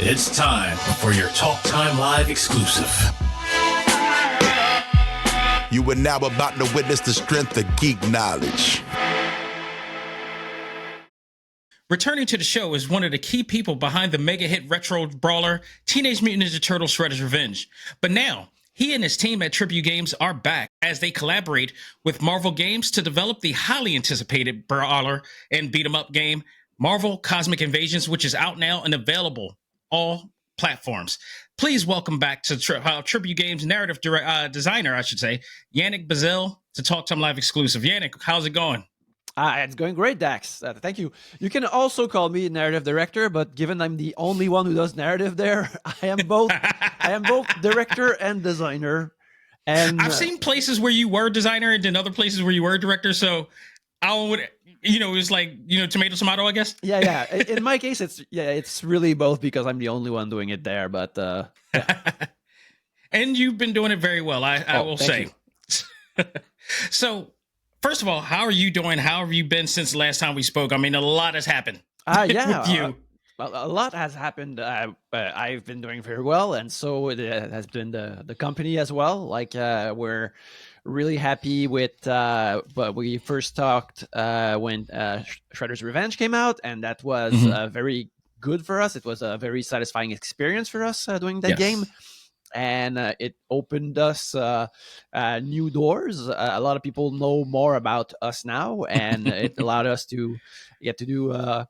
It's time for your Talk Time Live exclusive. You are now about to witness the strength of geek knowledge. Returning to the show is one of the key people behind the mega hit retro brawler Teenage Mutant Ninja Turtles Shredder's Revenge. But now, he and his team at Tribute Games are back as they collaborate with Marvel Games to develop the highly anticipated brawler and beat-em-up game, Marvel Cosmic Invasions, which is out now and available all platforms. Please welcome back to Tribute Games narrative designer, I should say, Yannick Belzil, to Talk Time Live exclusive. Yannick, how's it going? It's going great, Dax. Thank you. You can also call me narrative director, but given I'm the only one who does narrative there, I am both director and designer. And I've seen places where you were designer and then other places where you were director. So I would, it was like, tomato, I guess. Yeah. In my case, it's really both because I'm the only one doing it there. But yeah. And you've been doing it very well, I will say. So, first of all, how are you doing? How have you been since the last time we spoke? I mean, a lot has happened. Yeah, with you. A lot has happened. I've been doing very well, and so it has been the company as well. Like we're really happy with but we first talked when Shredder's Revenge came out, and that was very good for us. It was a very satisfying experience for us doing that game. And it opened us new doors. A lot of people know more about us now, and it allowed us to get to do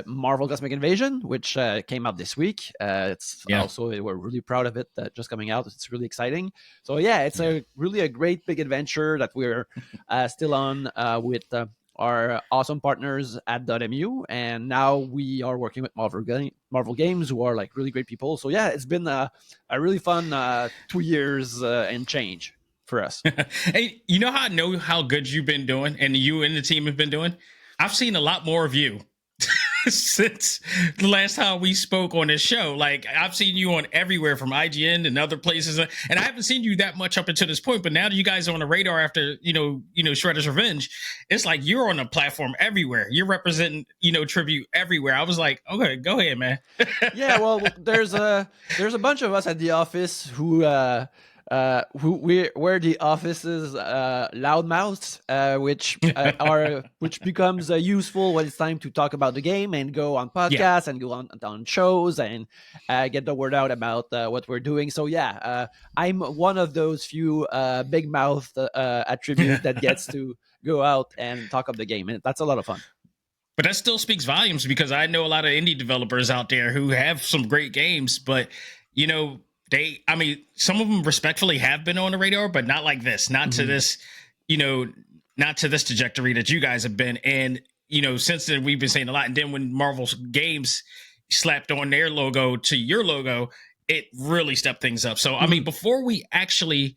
Marvel Cosmic Invasion, which came out this week. Also, we're really proud of it. Just coming out, it's really exciting. So yeah, it's a great big adventure that we're still on with our awesome partners at .mu, and now we are working with Marvel Games, who are like really great people. So yeah, it's been a really fun 2 years and change for us. Hey, you know how I know how good you've been doing and you and the team have been doing? I've seen a lot more of you since the last time we spoke on this show. Like, I've seen you on everywhere from IGN and other places, and I haven't seen you that much up until this point. But now that you guys are on the radar after Shredder's Revenge, it's like you're on a platform everywhere. You're representing Tribute everywhere. I was like, okay, go ahead, man. Yeah, well, there's a bunch of us at the office who we're the office's loudmouths, which becomes useful when it's time to talk about the game and go on podcasts and go on shows and get the word out about what we're doing. So I'm one of those few big mouth attributes that gets to go out and talk up the game, and that's a lot of fun. But that still speaks volumes, because I know a lot of indie developers out there who have some great games, but some of them respectfully have been on the radar, but not like this, not to this, not to this trajectory that you guys have been. And, since then we've been saying a lot. And then when Marvel Games slapped on their logo to your logo, it really stepped things up. So, I mean, before we actually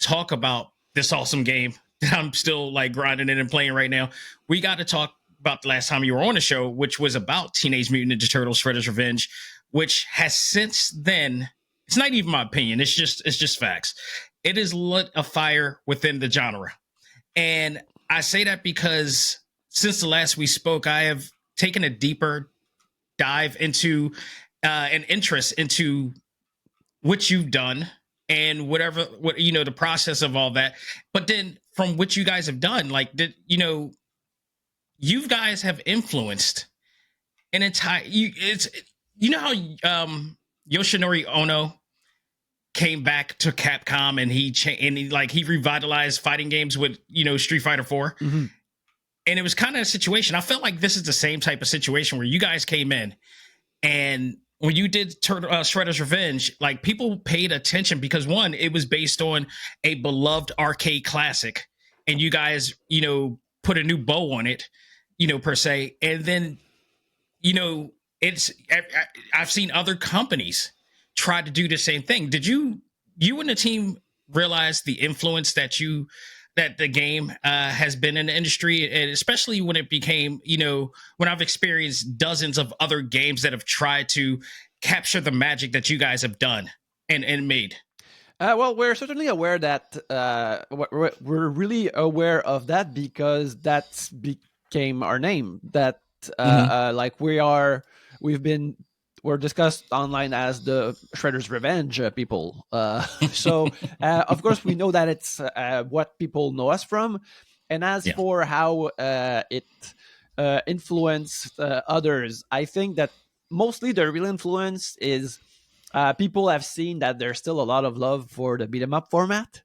talk about this awesome game that I'm still like grinding in and playing right now, we got to talk about the last time you were on the show, which was about Teenage Mutant Ninja Turtles Shredder's Revenge, which has since then, it's not even my opinion, it's just facts, it has lit a fire within the genre. And I say that because since the last we spoke, I have taken a deeper dive into an interest into what you've done and the process of all that. But then from what you guys have done, like, you guys have influenced an entire, how Yoshinori Ono came back to Capcom and he revitalized fighting games with Street Fighter 4. And it was kind of a situation. I felt like this is the same type of situation where you guys came in, and when you did Shredder's Revenge, like, people paid attention because, one, it was based on a beloved arcade classic, and you guys put a new bow on it, per se. And then I've seen other companies try to do the same thing. Did you and the team realize the influence that the game has been in the industry, and especially when it became, when I've experienced dozens of other games that have tried to capture the magic that you guys have done and made? Well, we're certainly aware that we're really aware of that, because that became our name. That we've been were discussed online as the Shredder's Revenge people. So of course we know that it's what people know us from. And as for how it influenced others, I think that mostly the real influence is people have seen that there's still a lot of love for the beat 'em up format,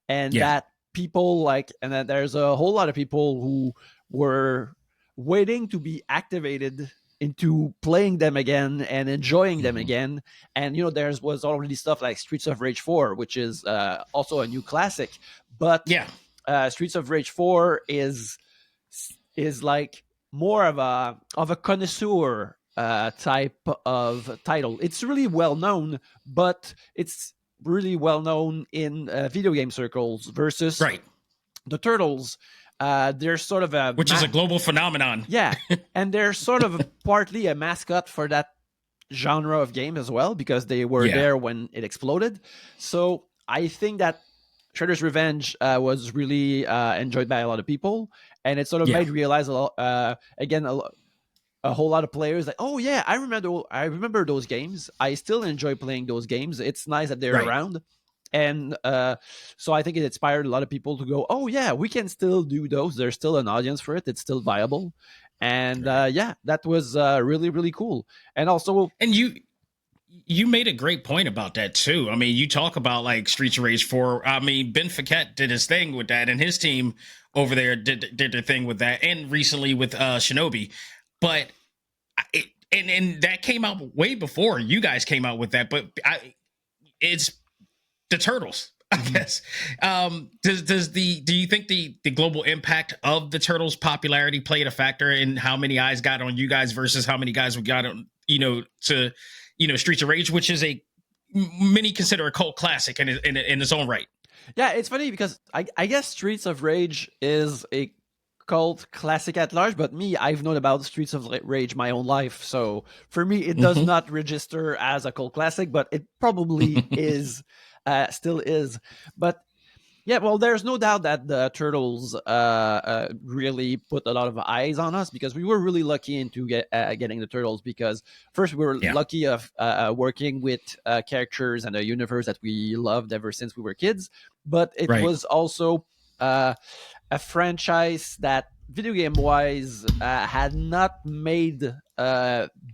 and that people like, and that there's a whole lot of people who were waiting to be activated into playing them again and enjoying them again. And there was already stuff like Streets of Rage 4, which is also a new classic, but Streets of Rage 4 is like more of a connoisseur type of title. It's really well known, but it's really well known in video game circles versus the Turtles. They're sort of which is a global phenomenon. And they're sort of partly a mascot for that genre of game as well, because they were there when it exploded. So I think that Shredder's Revenge was really enjoyed by a lot of people, and it sort of made realize a whole lot of players like, oh yeah, I remember those games. I still enjoy playing those games. It's nice that they're around. And so I think it inspired a lot of people to go, oh yeah, we can still do those. There's still an audience for it. It's still viable. And that was really, really cool. And also, and you made a great point about that too. I mean, you talk about like Streets of Rage 4. I mean, Ben Fiquet did his thing with that, and his team over there did their thing with that, and recently with Shinobi. But and that came out way before you guys came out with that. But it's the Turtles, I guess. Do you think the global impact of the Turtles' popularity played a factor in how many eyes got on you guys versus how many guys we got on to Streets of Rage, which is many consider a cult classic in its own right? Yeah, it's funny because I guess Streets of Rage is a cult classic at large, but I've known about Streets of Rage my own life, so for me it does not register as a cult classic, but it probably is, still is. But yeah, well, there's no doubt that the Turtles really put a lot of eyes on us, because we were really lucky into getting the Turtles, because first we were lucky of working with characters and a universe that we loved ever since we were kids, but it was also a franchise that video game wise had not made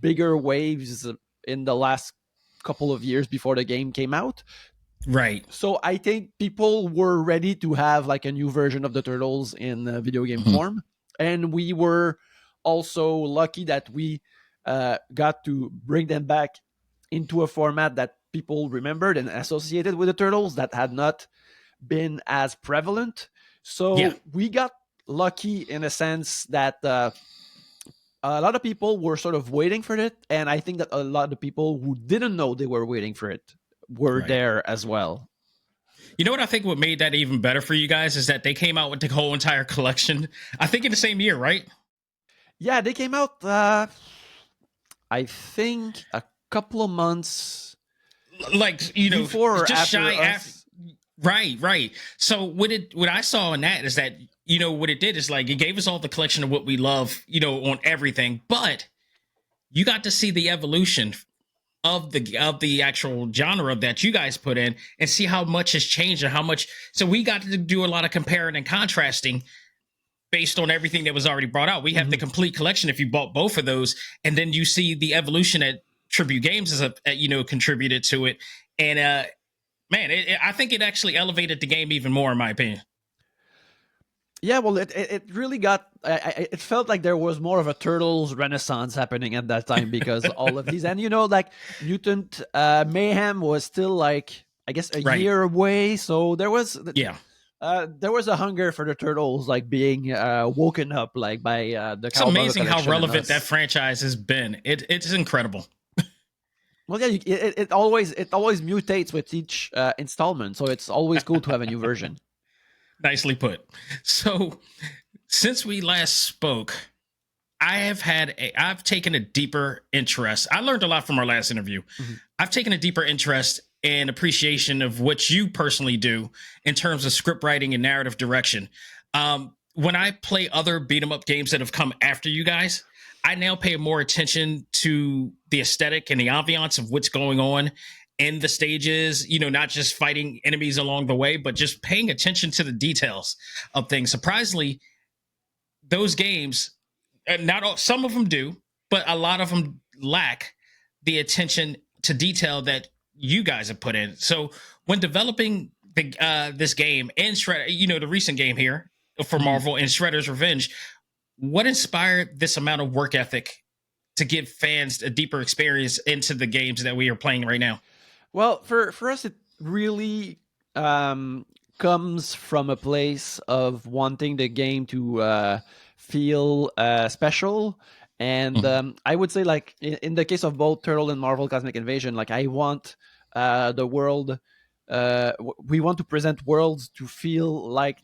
bigger waves in the last couple of years before the game came out. So I think people were ready to have like a new version of the Turtles in video game form, and we were also lucky that we got to bring them back into a format that people remembered and associated with the Turtles that had not been as prevalent. So we got lucky in a sense that a lot of people were sort of waiting for it, and I think that a lot of people who didn't know they were waiting for it were there as well. You know what I think what made that even better for you guys is that they came out with the whole entire collection, I think in the same year, right? Yeah, they came out, I think, a couple of months, like, before or just after shy after. Right. So what I saw in that is that, what it did is like it gave us all the collection of what we love, on everything, but you got to see the evolution of the actual genre that you guys put in and see how much has changed and how much. So we got to do a lot of comparing and contrasting based on everything that was already brought out. We have the complete collection if you bought both of those, and then you see the evolution that Tribute Games has contributed to it. And man, I think it actually elevated the game even more, in my opinion. Yeah, well, it really got. It felt like there was more of a Turtles renaissance happening at that time, because all of these, and like Mutant Mayhem was still like, I guess, a year away. So there was a hunger for the Turtles, like being woken up, like by the. It's amazing how relevant that franchise has been. It's incredible. Well, yeah, it always mutates with each installment, so it's always cool to have a new version. Nicely put. So, since we last spoke, I've taken a deeper interest. I learned a lot from our last interview. I've taken a deeper interest and appreciation of what you personally do in terms of script writing and narrative direction. When I play other beat 'em up games that have come after you guys, I now pay more attention to the aesthetic and the ambiance of what's going on in the stages, not just fighting enemies along the way, but just paying attention to the details of things. Surprisingly, those games, not all, some of them do, but a lot of them lack the attention to detail that you guys have put in. So when developing this game and the recent game here for Marvel and Shredder's Revenge, what inspired this amount of work ethic to give fans a deeper experience into the games that we are playing right now? Well, for us, it really comes from a place of wanting the game to feel special. And I would say, like, in the case of both Turtle and Marvel Cosmic Invasion, like, I want the world, we want to present worlds to feel like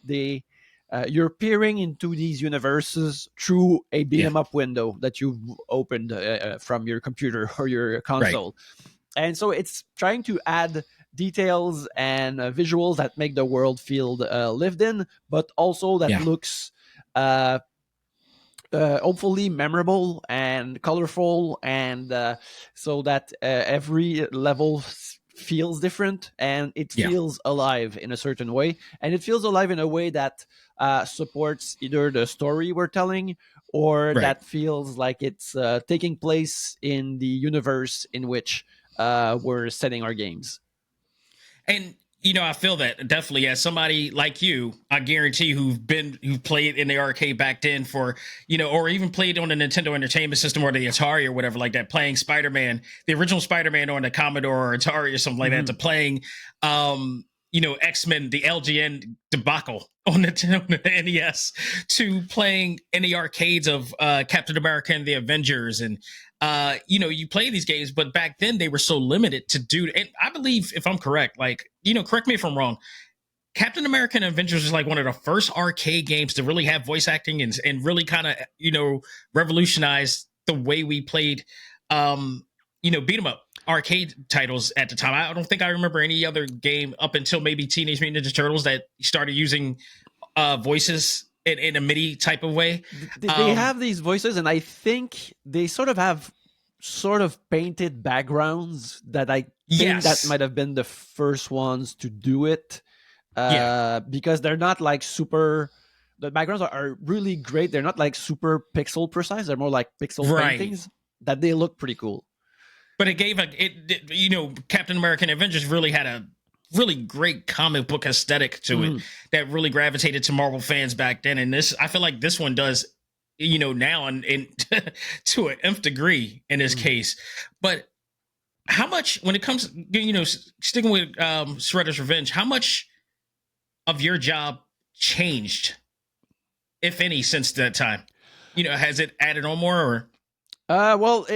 you're peering into these universes through a beat 'em up window that you've opened from your computer or your console. Right. And so it's trying to add details and visuals that make the world feel lived in, but also that looks hopefully memorable and colorful, and so that every level feels different and it feels alive in a certain way. And it feels alive in a way that supports either the story we're telling or that feels like it's taking place in the universe in which we're setting our games. And I feel that definitely as somebody like you, I guarantee who've played in the arcade back then for, or even played on the Nintendo Entertainment System or the Atari or whatever like that, playing Spider-Man, the original Spider-Man on the Commodore or Atari or something like that, to playing, X-Men, the LGN debacle on the NES, to playing in the arcades of Captain America and the Avengers. And you play these games, but back then they were so limited to do. And I believe, if I'm correct, like, correct me if I'm wrong, Captain America and Avengers was like one of the first arcade games to really have voice acting and really kind of, revolutionize the way we played, beat 'em up arcade titles at the time. I don't think I remember any other game up until maybe Teenage Mutant Ninja Turtles that started using voices in a MIDI type of way. They have these voices, and I think they sort of painted backgrounds that I think that might have been the first ones to do it. Because they're not like super. The backgrounds are really great. They're not like super pixel precise. They're more like pixel paintings that they look pretty cool. But it gave Captain America and Avengers really had a really great comic book aesthetic to it that really gravitated to Marvel fans back then. And I feel like this one does, now and to an nth degree in this case. But how much, when it comes, sticking with Shredder's Revenge, how much of your job changed, if any, since that time? Has it added on more or? Well,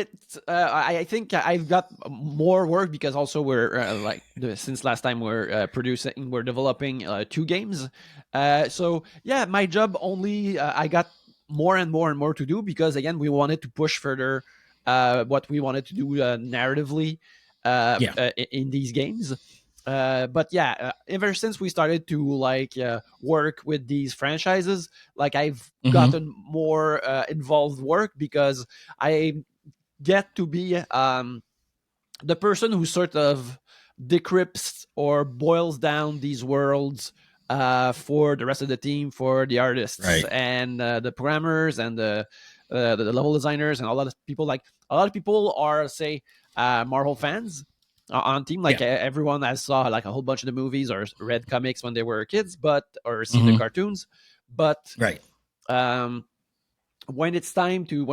I think I've got more work because also we're since last time we're developing 2 games. So yeah, my job only I got more and more and more to do because again we wanted to push further what we wanted to do narratively in these games. But yeah, ever since we started to work with these franchises, like I've gotten more involved work because I get to be the person who sort of decrypts or boils down these worlds for the rest of the team, for the artists and the programmers and the level designers and a lot of people. Like a lot of people are, say, Marvel fans on team, like everyone has saw like a whole bunch of the movies or read comics when they were kids, or seen the cartoons, but when it's time to,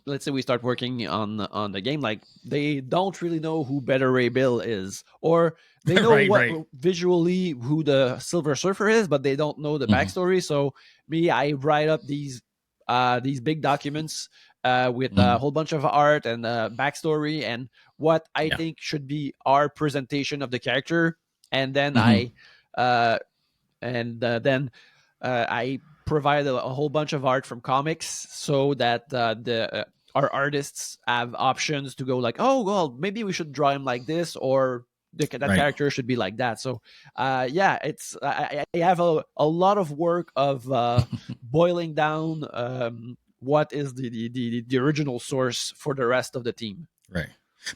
let's say we start working on the game, like they don't really know who Beta Ray Bill is, or they know visually who the Silver Surfer is, but they don't know the backstory. So I write up these big documents with a whole bunch of art and backstory and what I think should be our presentation of the character, and then I provide a whole bunch of art from comics so that our artists have options to go like, oh well, maybe we should draw him like this, or that character should be like that. So it's I have a lot of work of boiling down what is the original source for the rest of the team. Right.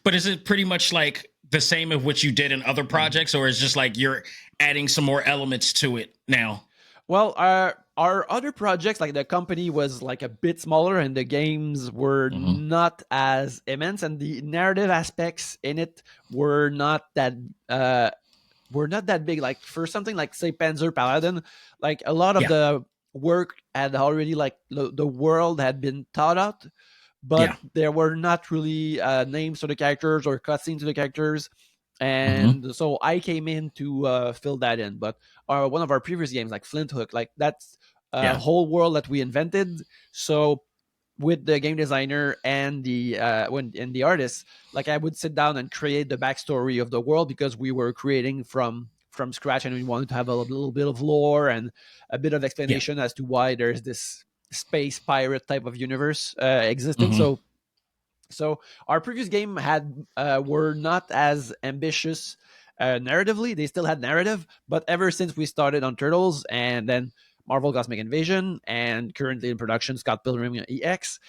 But is it pretty much like the same of what you did in other projects, or is just like you're adding some more elements to it now? Well, our other projects, like the company was like a bit smaller and the games were not as immense, and the narrative aspects in it were not that big. Like for something like, say, Panzer Paladin, like a lot of the work had already, like the world had been thought out, but there were not really names to the characters or cutscenes to the characters. And so I came in to fill that in. But one of our previous games, like Flint Hook, like that's a whole world that we invented. So with the game designer and the artist, like I would sit down and create the backstory of the world, because we were creating from scratch, and we wanted to have a little bit of lore and a bit of explanation as to why there's this space pirate type of universe existing. So our previous game were not as ambitious narratively. They still had narrative, but ever since we started on Turtles, and then Marvel Cosmic Invasion, and currently in production Scott Pilgrim EX,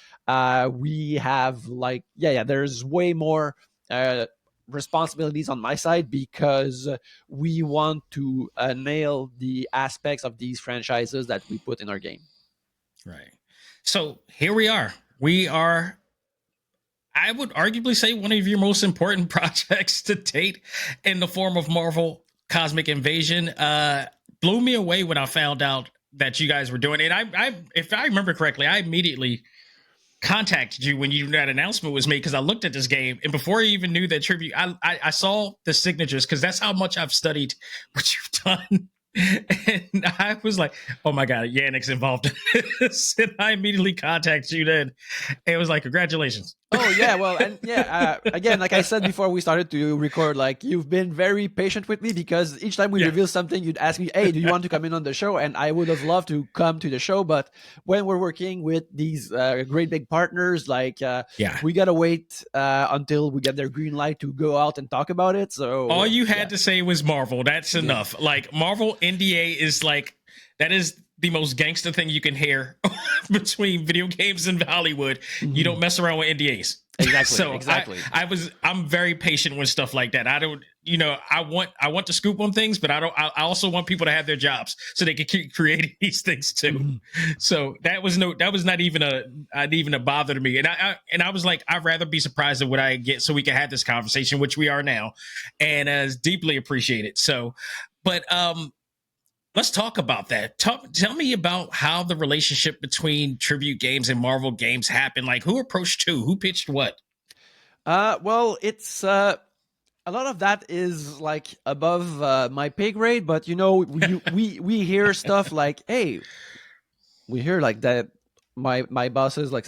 we have like there's way more responsibilities on my side, because we want to nail the aspects of these franchises that we put in our game. Right. So here we are. We are, I would arguably say, one of your most important projects to date in the form of Marvel Cosmic Invasion. Blew me away when I found out that you guys were doing it. I if I remember correctly, I immediately contacted you when that announcement was made, because I looked at this game, and before I even knew that tribute, I saw the signatures, because that's how much I've studied what you've done. And I was like, oh my God, Yannick's involved in this. And I immediately contacted you then. And it was like, congratulations. Oh, yeah. Well, and again, like I said before we started to record, like you've been very patient with me, because each time we reveal something, you'd ask me, hey, do you want to come in on the show? And I would have loved to come to the show. But when we're working with these great big partners, like we got to wait until we get their green light to go out and talk about it. So all you had to say was Marvel. That's enough. Like Marvel NDA is like, that is the most gangster thing you can hear between video games and Hollywood. You don't mess around with NDAs. Exactly. So exactly. I'm very patient with stuff like that. I don't, I want to scoop on things, but I also want people to have their jobs so they can keep creating these things too. So that was not even a bother to me. And I was like, I'd rather be surprised at what I get so we can have this conversation, which we are now, and as deeply appreciated. So, but, let's talk about that. Tell me about how the relationship between Tribute Games and Marvel Games happened. Like, who approached who pitched what? Well, it's a lot of that is like above my pay grade, but we hear stuff like, hey, we hear like that. My boss is like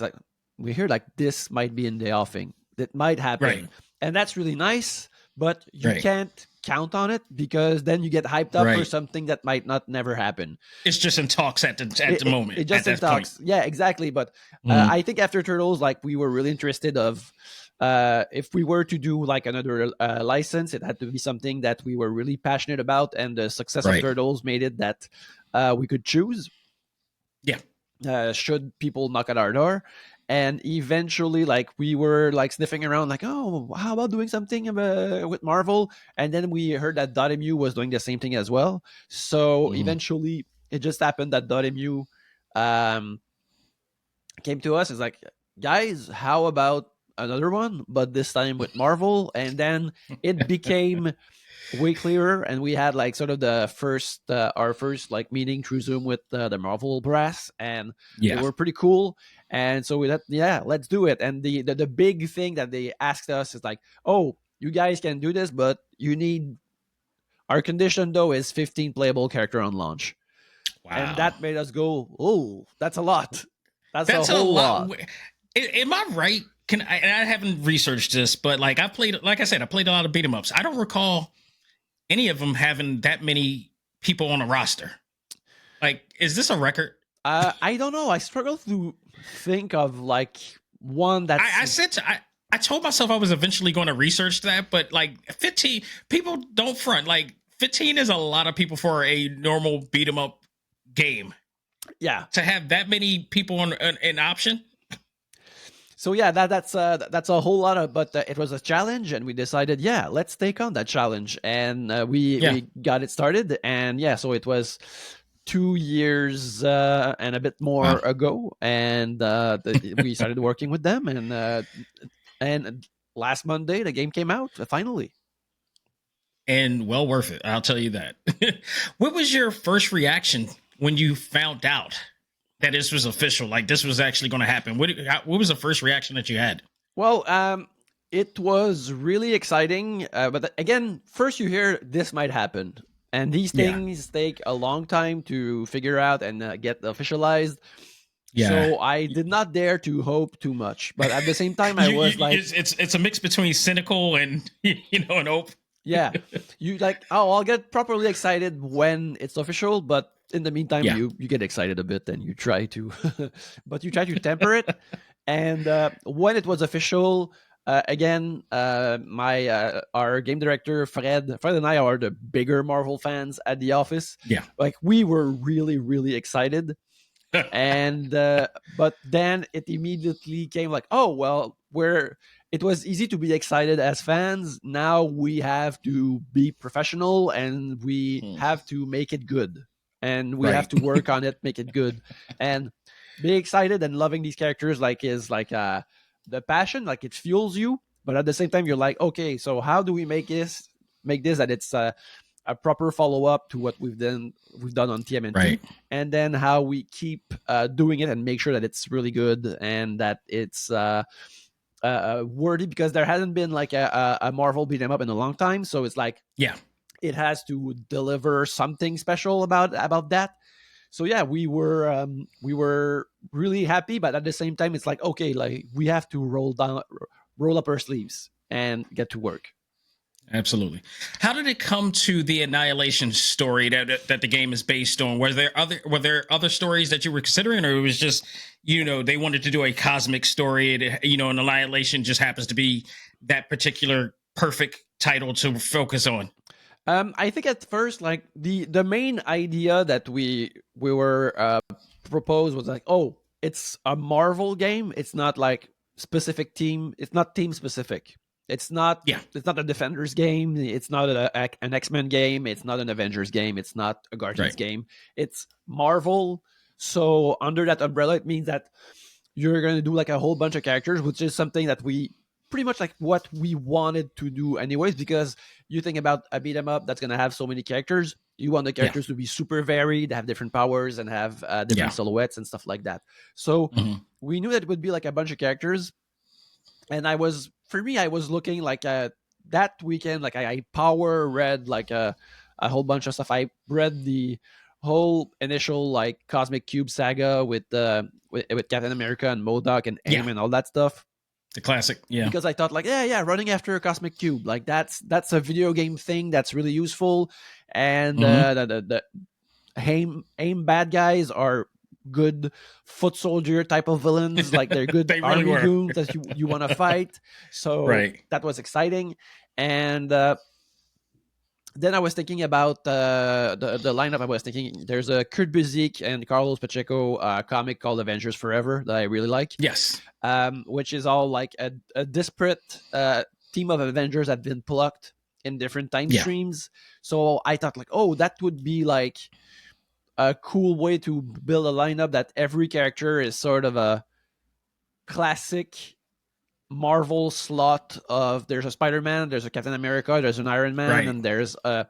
we hear like this might be in the offing. That might happen, right. And that's really nice. But you can't count on it, because then you get hyped up for something that might not never happen. It's just in talks at the moment. It just in talks. Point. Yeah, exactly. But I think after Turtles, like we were really interested of if we were to do like another license, it had to be something that we were really passionate about, and the success of Turtles made it that we could choose. Yeah. Should people knock at our door. And eventually, like we were like sniffing around, like, oh, how about doing something with Marvel? And then we heard that .mu was doing the same thing as well. So eventually, it just happened that .mu came to us. It's like, guys, how about another one, but this time with Marvel? And then it became way clearer, and we had like sort of the first our first like meeting through Zoom with the Marvel brass, and they were pretty cool. And so we let's do it. And the big thing that they asked us is like, oh, you guys can do this, but you need, our condition though is 15 playable character on launch. Wow. And that made us go, oh, that's a lot. That's a whole lot. Am I right? And I haven't researched this, but like I played a lot of beat 'em ups. I don't recall any of them having that many people on a roster. Like, is this a record? I don't know. I struggle to think of like one that I told myself I was eventually going to research that, but like 15 people don't front. Like 15 is a lot of people for a normal beat 'em up game. Yeah. to have that many people on an option. So yeah, that's a whole lot of, but it was a challenge, and we decided, yeah, let's take on that challenge, and we got it started, and yeah, so it was 2 years and a bit more ago, and we started working with them, and last Monday the game came out finally. And well worth it, I'll tell you that. What was your first reaction when you found out that this was official? Like this was actually going to happen. What was the first reaction that you had? Well, it was really exciting, but again, first you hear this might happen, and these things take a long time to figure out and get officialized. Yeah. So I did not dare to hope too much, but at the same time, I was like, it's a mix between cynical and and hope. Yeah, you like, oh, I'll get properly excited when it's official, but in the meantime, you get excited a bit and you try to, but you try to temper it. And when it was official, again, our game director Fred and I are the bigger Marvel fans at the office. Yeah, like we were really, really excited. And but then it immediately came like, oh well, it was easy to be excited as fans. Now we have to be professional, and we have to make it good, and we have to work on it, make it good, and be excited and loving these characters is like the passion, like it fuels you, but at the same time you're like, okay, so how do we make this that it's a proper follow-up to what we've done on TMNT, and then how we keep doing it and make sure that it's really good and that it's worthy, because there hasn't been like a Marvel beat 'em up in a long time, so it's like, it has to deliver something special about that. So yeah, we were really happy, but at the same time it's like, okay, like we have to roll up our sleeves and get to work. Absolutely. How did it come to the Annihilation story that the game is based on? Were there other stories that you were considering, or it was just, they wanted to do a cosmic story, and Annihilation just happens to be that particular perfect title to focus on? I think at first, like the main idea that we were proposed was like, oh, it's a Marvel game. It's not like specific team. It's not team specific. It's not. It's not a Defenders game. It's not an X-Men game. It's not an Avengers game. It's not a Guardians game. It's Marvel. So under that umbrella, it means that you're going to do like a whole bunch of characters, which is something that we pretty much like what we wanted to do anyways, because you think about a beat 'em up that's going to have so many characters. You want the characters to be super varied, have different powers, and have different silhouettes and stuff like that. So we knew that it would be like a bunch of characters. And I was looking like that weekend, like I power read like a whole bunch of stuff. I read the whole initial like Cosmic Cube saga with Captain America and MODOK and AIM and all that stuff. The classic, because I thought like, running after a Cosmic Cube, like that's a video game thing that's really useful. And the AIM bad guys are good foot soldier type of villains, like they're good they really army goons that you want to fight. So that was exciting. And then I was thinking about the lineup. I was thinking there's a Kurt Busiek and Carlos Pacheco comic called Avengers Forever that I really like. Yes. Which is all like a disparate team of Avengers that have been plucked in different time streams. So I thought like, oh, that would be like a cool way to build a lineup that every character is sort of a classic Marvel slot of there's a Spider-Man, there's a Captain America, there's an Iron Man, and there's a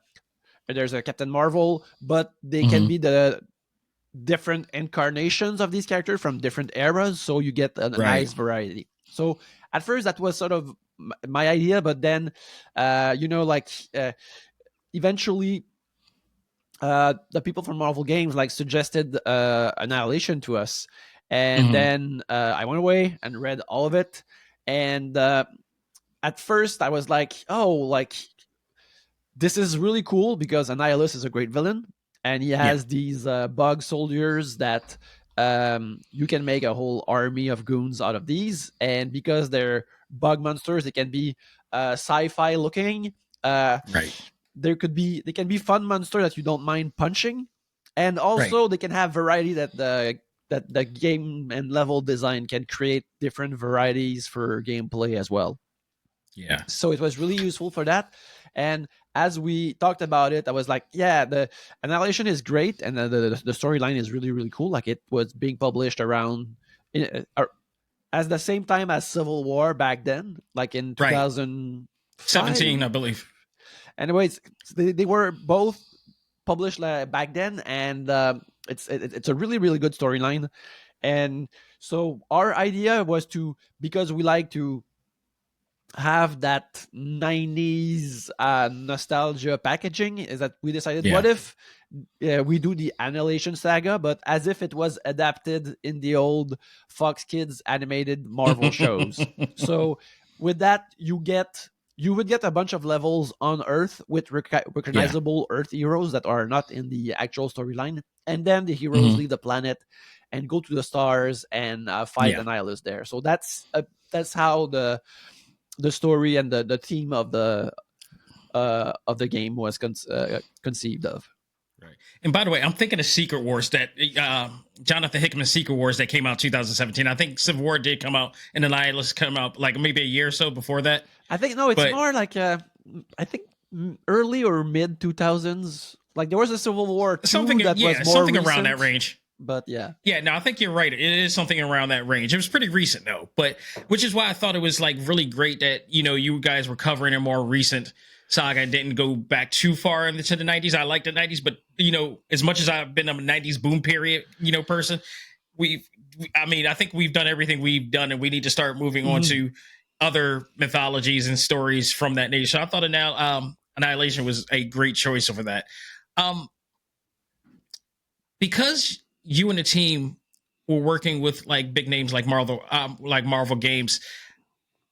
Captain Marvel, but they can be the different incarnations of these characters from different eras, so you get a nice variety. So at first that was sort of my idea, but then eventually the people from Marvel Games like suggested Annihilation to us, and then I went away and read all of it. And at first I was like, oh, like this is really cool because Annihilus is a great villain, and he has these bug soldiers that you can make a whole army of goons out of these, and because they're bug monsters, they can be sci-fi looking. They can be fun monsters that you don't mind punching, and also they can have variety that the game and level design can create different varieties for gameplay as well. Yeah. So it was really useful for that. And as we talked about it, I was like, yeah, the annihilation is great, and the storyline is really, really cool. Like, it was being published around as the same time as Civil War back then, like in 2017, I believe. Anyways, they were both published back then, and it's a really, really good storyline. And so our idea was because we like to have that 90s nostalgia packaging, is that we decided, what if we do the Annihilation Saga, but as if it was adapted in the old Fox Kids animated Marvel shows. So with that, you would get a bunch of levels on Earth with recognizable Earth heroes that are not in the actual storyline, and then the heroes leave the planet and go to the stars and fight Annihilus there. So that's how the story and the theme of the game was conceived of. Right. And by the way, I'm thinking of Secret Wars, that Jonathan Hickman's Secret Wars that came out 2017. I think Civil War did come out, and Annihilus come out like maybe a year or so before that. I think it's more like I think early or mid 2000s. Like, there was a Civil War 2 something that was more something recent, around that range. But yeah, no, I think you're right. It is something around that range. It was pretty recent though, but which is why I thought it was like really great that you guys were covering a more recent saga and didn't go back too far into the 90s. I like the 90s, but as much as I've been a 90s boom period person, I think we've done everything we've done, and we need to start moving on to other mythologies and stories from that nature. So I thought Annihilation was a great choice over that. Because you and the team were working with like big names like Marvel games,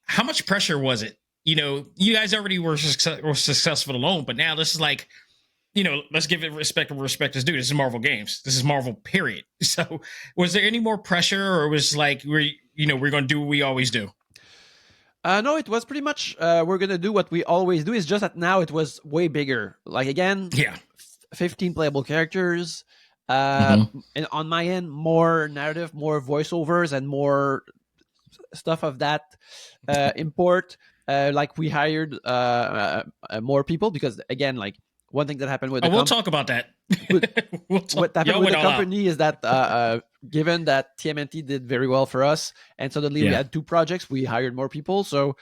how much pressure was it? You guys already were successful alone, but now this is like, let's give it respect where respect is due. This is Marvel games. This is Marvel, period. So was there any more pressure, or was like, we're going to do what we always do? No, it was pretty much we're going to do what we always do. It's just that now it was way bigger. Like, again, 15 playable characters. And on my end, more narrative, more voiceovers, and more stuff of that import. Like, we hired more people because, again, like, one thing that happened with we'll talk about that. What happened with the company is that given that TMNT did very well for us, and suddenly we had 2 projects, we hired more people. So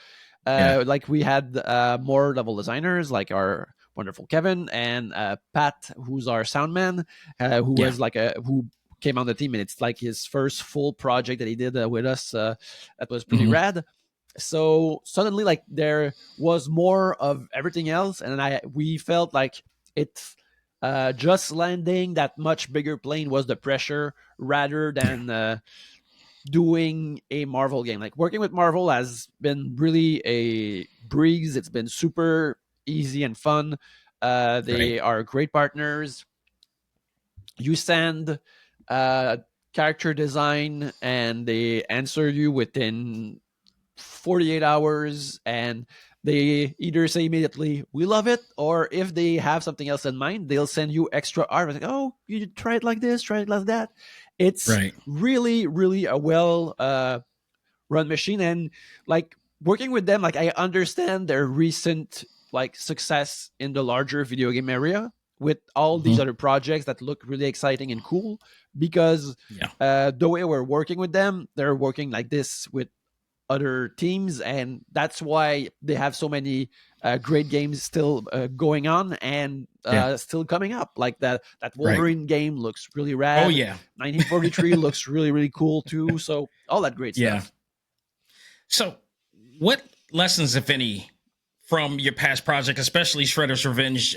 like, we had more level designers, like our wonderful Kevin, and Pat, who's our sound man, who was like who came on the team, and it's like his first full project that he did with us. That was pretty rad. So suddenly, like, there was more of everything else, and we felt like it's just landing that much bigger plane was the pressure, rather than doing a Marvel game. Like, working with Marvel has been really a breeze. It's been super easy and fun. They are great partners. You send character design, and they answer you within 48 hours, and they either say immediately, we love it, or if they have something else in mind, they'll send you extra art. Like, oh, you try it like this, try it like that. It's really, really a well run machine. And like, working with them, like, I understand their recent like success in the larger video game area with all these other projects that look really exciting and cool, because the way we're working with them, they're working like this with other teams, and that's why they have so many great games still going on and still coming up. Like that Wolverine game looks really rad. 1943 looks really, really cool too. So all that great stuff. So what lessons, if any, from your past project, especially Shredder's Revenge,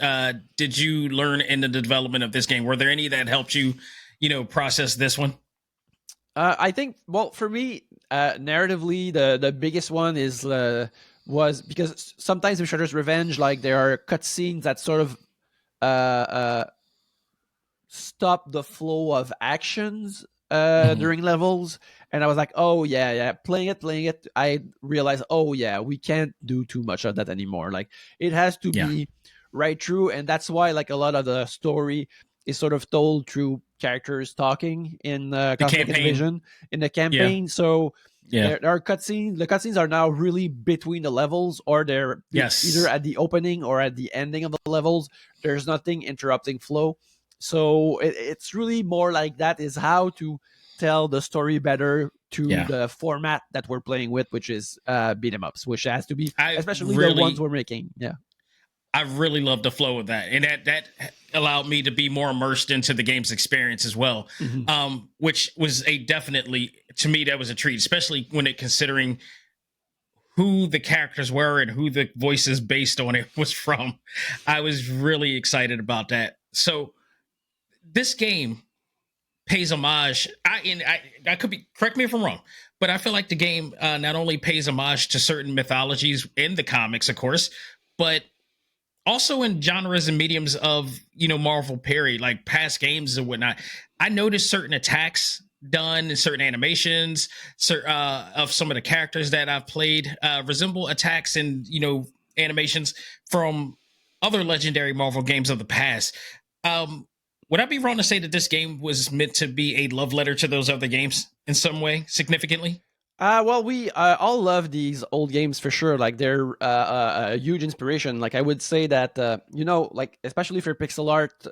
did you learn in the development of this game? Were there any that helped you, process this one? I think, well, for me, narratively, the biggest one was because sometimes in Shredder's Revenge, like, there are cutscenes that sort of stop the flow of actions during levels, and I was like, oh yeah, playing it, I realized, oh yeah, we can't do too much of that anymore. Like, it has to be right through, and that's why, like, a lot of the story is sort of told through characters talking in Cosmic campaign. Invasion in the campaign. So Yeah. there are cutscenes. The cutscenes are now really between the levels, or they're either at the opening or at the ending of the levels. There's nothing interrupting flow. So it's really more like that is how to tell the story better to the format that we're playing with, which is beat 'em ups, which has to be, especially the ones we're making. Yeah. I really love the flow of that, and that allowed me to be more immersed into the game's experience as well, which was definitely, to me, that was a treat, especially when considering who the characters were and who the voices based on it was from. I was really excited about that. So this game pays homage. I could be, correct me if I'm wrong, but I feel like the game not only pays homage to certain mythologies in the comics, of course, but also in genres and mediums of, Marvel period, like past games and whatnot. I noticed certain attacks done and certain animations of some of the characters that I've played resemble attacks and, animations from other legendary Marvel games of the past. Would I be wrong to say that this game was meant to be a love letter to those other games in some way, significantly? Well, we all love these old games for sure. Like they're a huge inspiration. Like I would say that like especially for pixel art,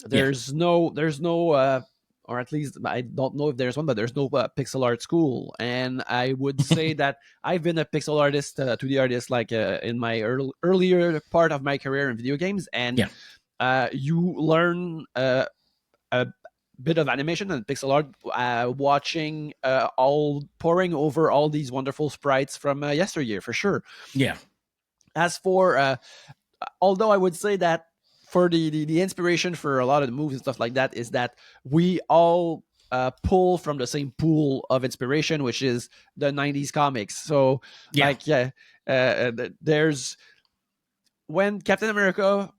there's no, or at least I don't know if there's one, but there's no pixel art school. And I would say that I've been a pixel artist, 2D artist, like in my earlier part of my career in video games, and you learn a bit of animation and pixel art watching pouring over all these wonderful sprites from yesteryear, for sure. Yeah. As for although I would say that for the inspiration for a lot of the moves and stuff like that is that we all pull from the same pool of inspiration, which is the 90s comics. So there's when Captain America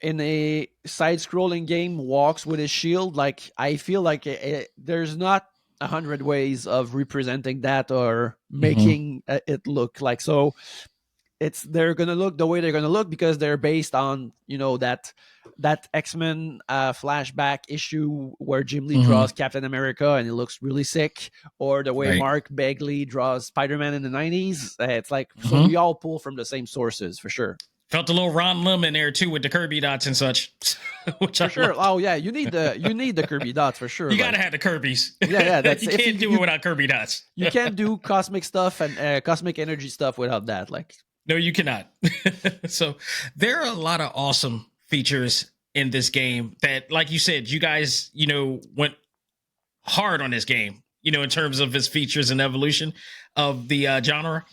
in a side-scrolling game walks with his shield, like I feel like there's not 100 ways of representing that or making it look like. So they're gonna look the way they're gonna look because they're based on that X-Men flashback issue where Jim Lee draws Captain America and it looks really sick, or the way Mark Bagley draws Spider-Man in the 90s. It's like so we all pull from the same sources, for sure. Felt a little Ron Lim in there too with the Kirby dots and such. Which for sure. Oh yeah, you need the Kirby dots for sure. You gotta have the Kirby's. Yeah, that's you can't do it without Kirby dots. You can't do cosmic stuff and cosmic energy stuff without that. Like, no, you cannot. So there are a lot of awesome features in this game that, like you said, you guys, went hard on this game, in terms of its features and evolution of the genre.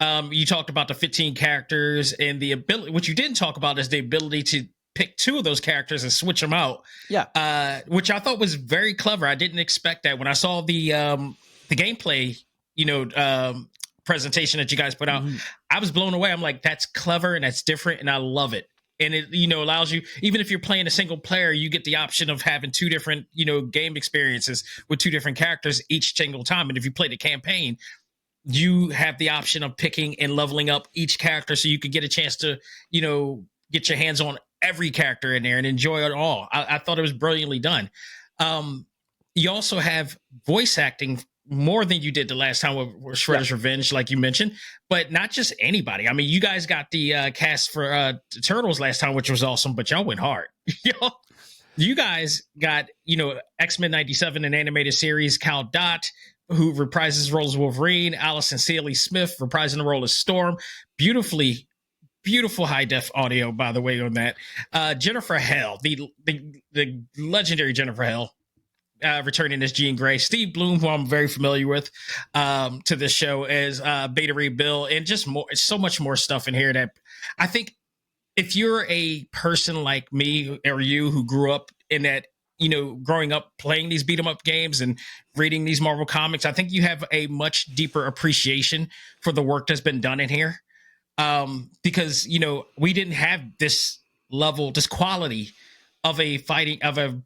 You talked about the 15 characters and the ability. What you didn't talk about is the ability to pick two of those characters and switch them out. Yeah. Which I thought was very clever. I didn't expect that when I saw the gameplay, presentation that you guys put out. I was blown away. I'm like, that's clever and that's different, and I love it. And it, allows you, even if you're playing a single player, you get the option of having two different, game experiences with two different characters each single time. And if you play the campaign, you have the option of picking and leveling up each character so you could get a chance to, get your hands on every character in there and enjoy it all. I thought it was brilliantly done. You also have voice acting more than you did the last time with Shredder's Revenge, like you mentioned, but not just anybody. I mean, you guys got the cast for Turtles last time, which was awesome, but y'all went hard. You guys got, X-Men 97, an animated series, Cal Dot, who reprises role as Wolverine, Allison Sealy Smith reprising the role as Storm. Beautiful high def audio, by the way, on that. Jennifer Hale, the legendary Jennifer Hale, returning as Jean Grey. Steve Bloom, who I'm very familiar with, to this show as Beta Ray Bill, and just more, so much more stuff in here that I think if you're a person like me or you who grew up in that, growing up playing these beat 'em up games and reading these Marvel comics, I think you have a much deeper appreciation for the work that's been done in here. Because, we didn't have this level, this quality of a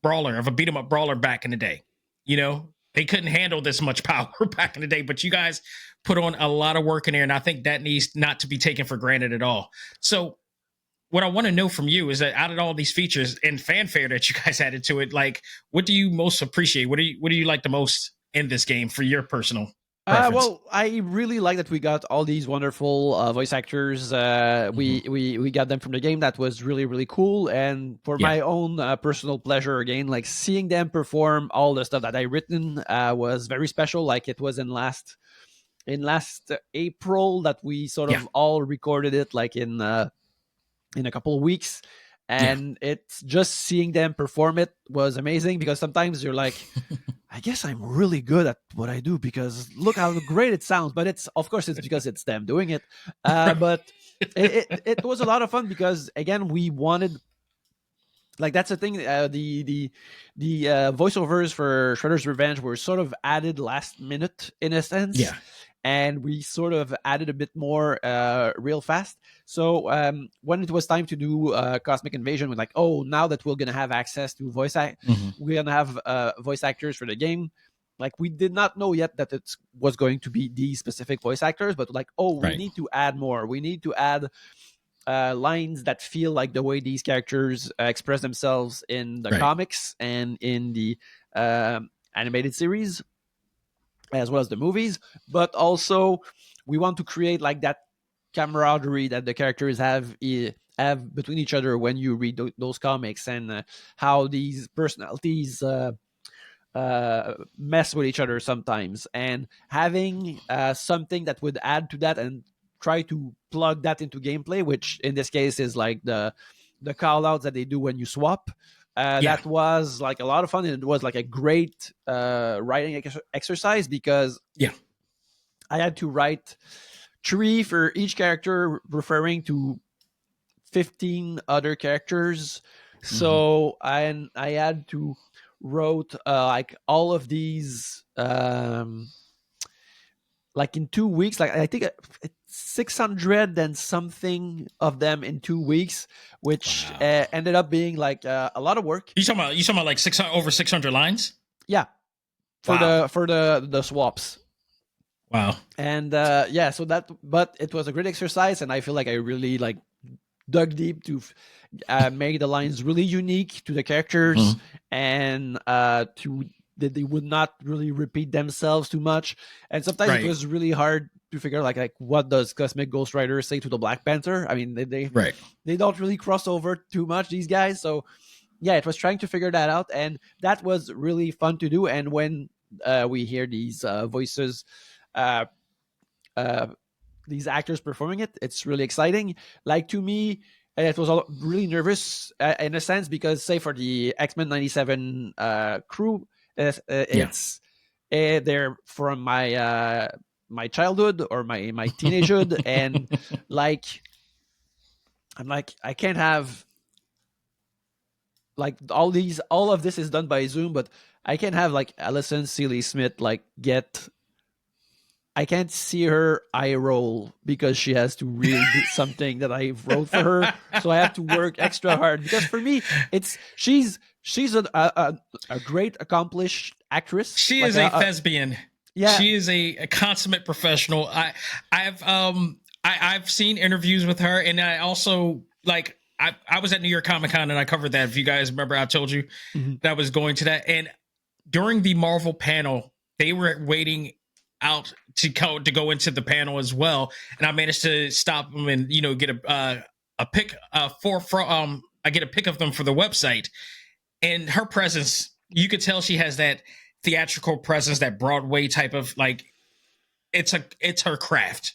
brawler, of a beat 'em up brawler back in the day. They couldn't handle this much power back in the day, but you guys put on a lot of work in there. And I think that needs not to be taken for granted at all. So what I want to know from you is that out of all these features and fanfare that you guys added to it, like, what do you most appreciate? What do you like the most in this game for your personal preference? Well, I really like that we got all these wonderful voice actors. We got them from the game. That was really, really cool. And for my own personal pleasure, again, like seeing them perform all the stuff that I written was very special. Like it was in last April that we sort of all recorded it, like in a couple of weeks. And it's just seeing them perform it was amazing, because sometimes you're like, I guess I'm really good at what I do because look how great it sounds. But it's, of course, it's because it's them doing it. But it was a lot of fun because, again, we wanted, like, that's the thing. The voiceovers for Shredder's Revenge were sort of added last minute in a sense. Yeah. And we sort of added a bit more real fast. So when it was time to do Cosmic Invasion, we're like, oh, now that we're going to have access to we're going to have voice actors for the game. Like, we did not know yet that it was going to be these specific voice actors, but like, oh, we need to add more. We need to add lines that feel like the way these characters express themselves in the comics and in the animated series, as well as the movies. But also we want to create like that camaraderie that the characters have between each other when you read those comics, and how these personalities mess with each other sometimes, and having something that would add to that and try to plug that into gameplay, which in this case is like the call outs that they do when you swap. That was like a lot of fun, and it was like a great writing exercise, because I had to write 3 for each character referring to 15 other characters. So I had to wrote like all of these like in 2 weeks. Like I think 600 and something of them in 2 weeks, which ended up being like a lot of work. You talking about like 600 over 600 lines? Yeah, for the swaps. Wow. And so but it was a great exercise, and I feel like I really like dug deep to make the lines really unique to the characters, and to that they would not really repeat themselves too much. And sometimes it was really hard to figure out like what does Cosmic Ghost Rider say to the Black Panther. I mean, they don't really cross over too much, these guys. So yeah, it was trying to figure that out, and that was really fun to do. And when we hear these voices, these actors performing it, it's really exciting. Like, to me, it was really nervous in a sense, because say for the X-Men 97 crew, it's they're from my childhood or my teenagehood, and like I'm like, I can't have like all of this is done by Zoom, but I can't have like Alison Seeley Smith like I can't see her eye roll because she has to read something that I wrote for her. So I have to work extra hard, because for me, she's a great accomplished actress. She is a thespian. Yeah, she is a consummate professional. I've seen interviews with her, and I also like I was at New York Comic Con and I covered that. If you guys remember, I told you that I was going to that, and during the Marvel panel, they were waiting out to go into the panel as well, and I managed to stop them and get a pic I get a pic of them for the website. And her presence, you could tell she has that theatrical presence, that Broadway type of like, it's her craft.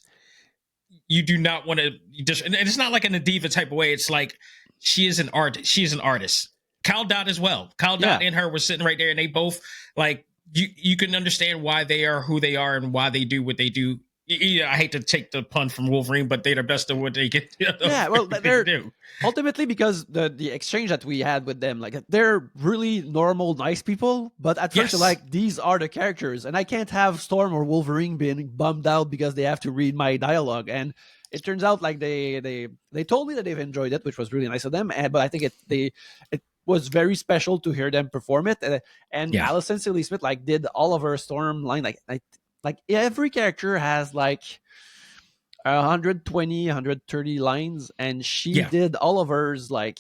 You do not want to just, and it's not like in a diva type of way. It's like she is an artist. Cal Dot as well. Cal Dot and her were sitting right there, and they both like. You can understand why they are who they are and why they do what they do. I hate to take the pun from Wolverine, but they're the best of what they get. Well, they're do. Ultimately, because the exchange that we had with them, like, they're really normal, nice people. But at first, like, these are the characters, and I can't have Storm or Wolverine being bummed out because they have to read my dialogue. And it turns out like they told me that they've enjoyed it, which was really nice of them. But I think it was very special to hear them perform it. And Alison Seeley Smith like did all of her Storm line. Like every character has like 120, 130 lines, and she Yeah. did all of hers like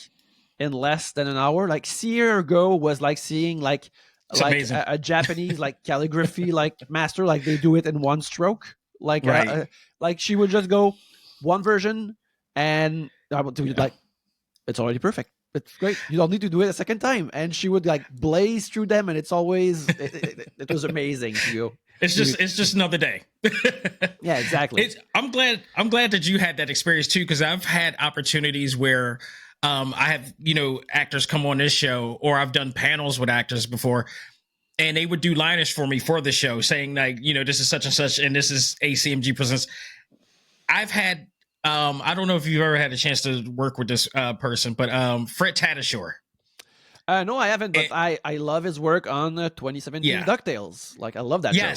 in less than an hour. Like seeing her go was like seeing like It's amazing. a Japanese like calligraphy like master, like they do it in one stroke. Right. Like she would just go one version, and I would do like it's already perfect. It's great. You don't need to do it a second time. And she would like blaze through them, and it's always it was amazing to you. It's just another day. Yeah, exactly. I'm glad that you had that experience too, because I've had opportunities where I have actors come on this show, or I've done panels with actors before, and they would do liners for me for the show, saying like, this is such and such, and this is ACMG presents. I've had I don't know if you've ever had a chance to work with this person, but Fred Tatasciore. No, I haven't, but I love his work on 2017 DuckTales. Like, I love that show.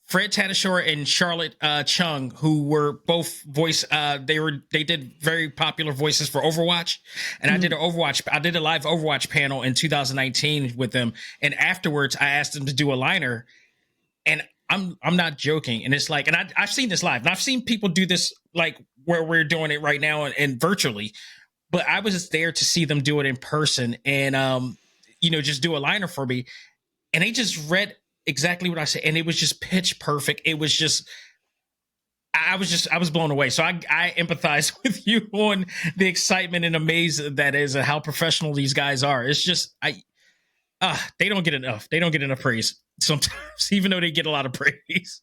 Fred Tatasciore and Charlotte Chung, who were both they did very popular voices for Overwatch, and I did a live Overwatch panel in 2019 with them, and afterwards I asked them to do a liner, and I'm not joking, and it's like, and I've seen this live, and I've seen people do this like where we're doing it right now and virtually, but I was just there to see them do it in person, and just do a liner for me, and they just read exactly what I said, and it was just pitch perfect. It was just I was blown away. So I empathize with you on the excitement and amaze that is how professional these guys are. It's just they don't get enough. They don't get enough praise sometimes, even though they get a lot of praise.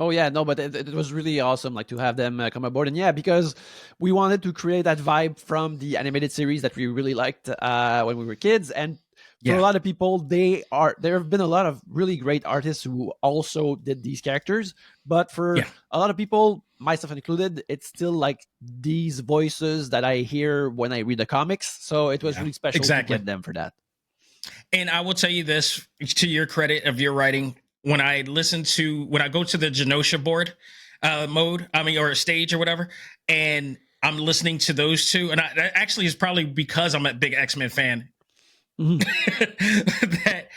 Oh yeah, no, but it was really awesome, like to have them come aboard, and because we wanted to create that vibe from the animated series that we really liked when we were kids, and for a lot of people, there have been a lot of really great artists who also did these characters, but for a lot of people, myself included, it's still like these voices that I hear when I read the comics. So it was really special to get them for that. And I will tell you this, to your credit of your writing, when I go to the Genosha board mode, or stage or whatever, and I'm listening to those two, and that actually is probably because I'm a big X-Men fan. That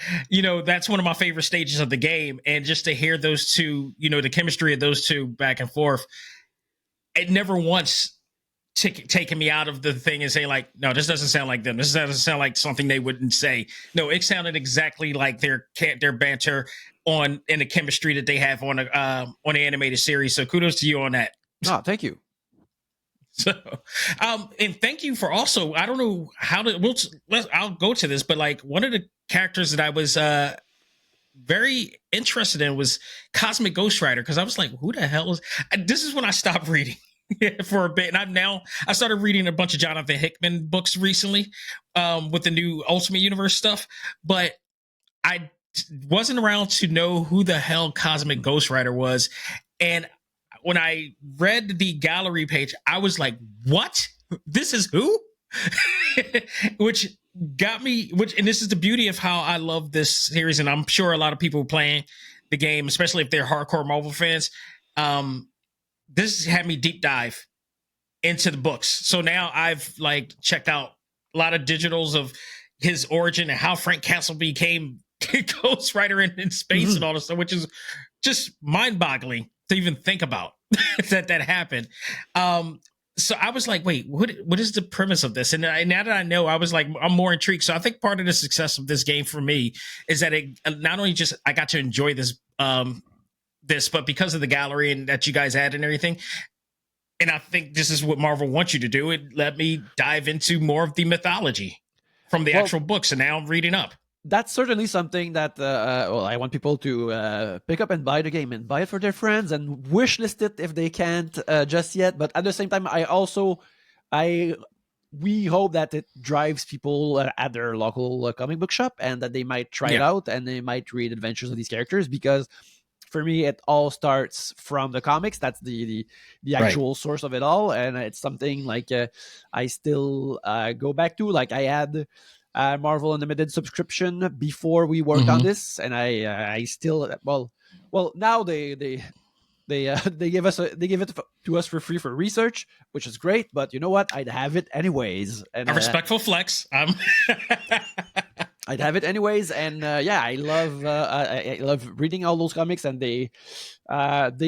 that's one of my favorite stages of the game, and just to hear those two, the chemistry of those two back and forth, it never once taken me out of the thing and saying like, no, this doesn't sound like them, this doesn't sound like something they wouldn't say. No, it sounded exactly like their banter and the chemistry that they have on the animated series. So kudos to you on that. Oh, thank you. So, and thank you for also, I don't know how to, I'll go to this, but like one of the characters that I was very interested in was Cosmic Ghost Rider, because I was like, who the hell is, this is when I stopped reading for a bit. And I started reading a bunch of Jonathan Hickman books recently with the new Ultimate Universe stuff, but I wasn't around to know who the hell Cosmic Ghost Rider was. And when I read the gallery page, I was like, what? This is who? Which got me, and this is the beauty of how I love this series, and I'm sure a lot of people playing the game, especially if they're hardcore Marvel fans, this had me deep dive into the books. So now I've like checked out a lot of digitals of his origin and how Frank Castle became Ghost Rider in space and all this stuff, which is just mind-boggling to even think about that happened. So I was like, wait, what is the premise of this? And now that I know, I was like, I'm more intrigued. So I think part of the success of this game for me is that it not only just I got to enjoy this, but because of the gallery and that you guys had and everything. And I think this is what Marvel wants you to do. It let me dive into more of the mythology from the actual books. And now I'm reading up. That's certainly something that I want people to pick up and buy the game and buy it for their friends and wishlist it if they can't just yet. But at the same time, we hope that it drives people at their local comic book shop, and that they might try it out and they might read Adventures of these characters, because for me, it all starts from the comics. That's the actual source of it all. And it's something like I still go back to. Like I had Marvel Unlimited subscription before we worked on this, and I still now they give it to us for free for research, which is great. But you know what? I'd have it anyways. And a respectful flex. I'd have it anyways. And yeah, I love reading all those comics, and they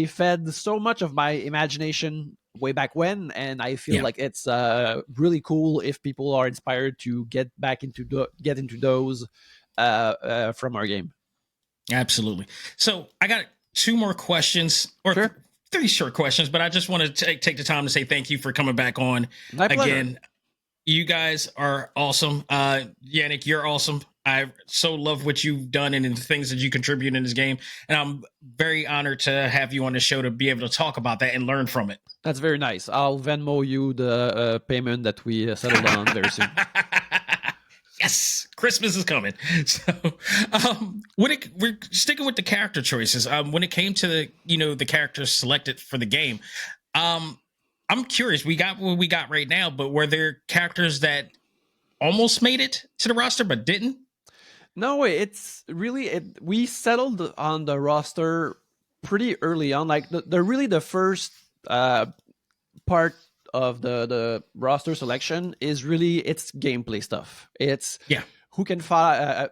fed so much of my imagination way back when, and I feel Yeah. like it's really cool if people are inspired to get into those from our game. Absolutely. So I got 2 more questions, or Sure. 3 short questions, but I just want to take the time to say thank you for coming back on My pleasure. again. You guys are awesome. Yannick, you're awesome. I so love what you've done and the things that you contribute in this game. And I'm very honored to have you on the show to be able to talk about that and learn from it. That's very nice. I'll Venmo you the payment that we settled on very soon. Yes, Christmas is coming. So, we're sticking with the character choices. When it came to the characters selected for the game, I'm curious. We got what we got right now, but were there characters that almost made it to the roster but didn't? No, it's really we settled on the roster pretty early on. Like the first part of the roster selection is really it's gameplay stuff. It's who can fly.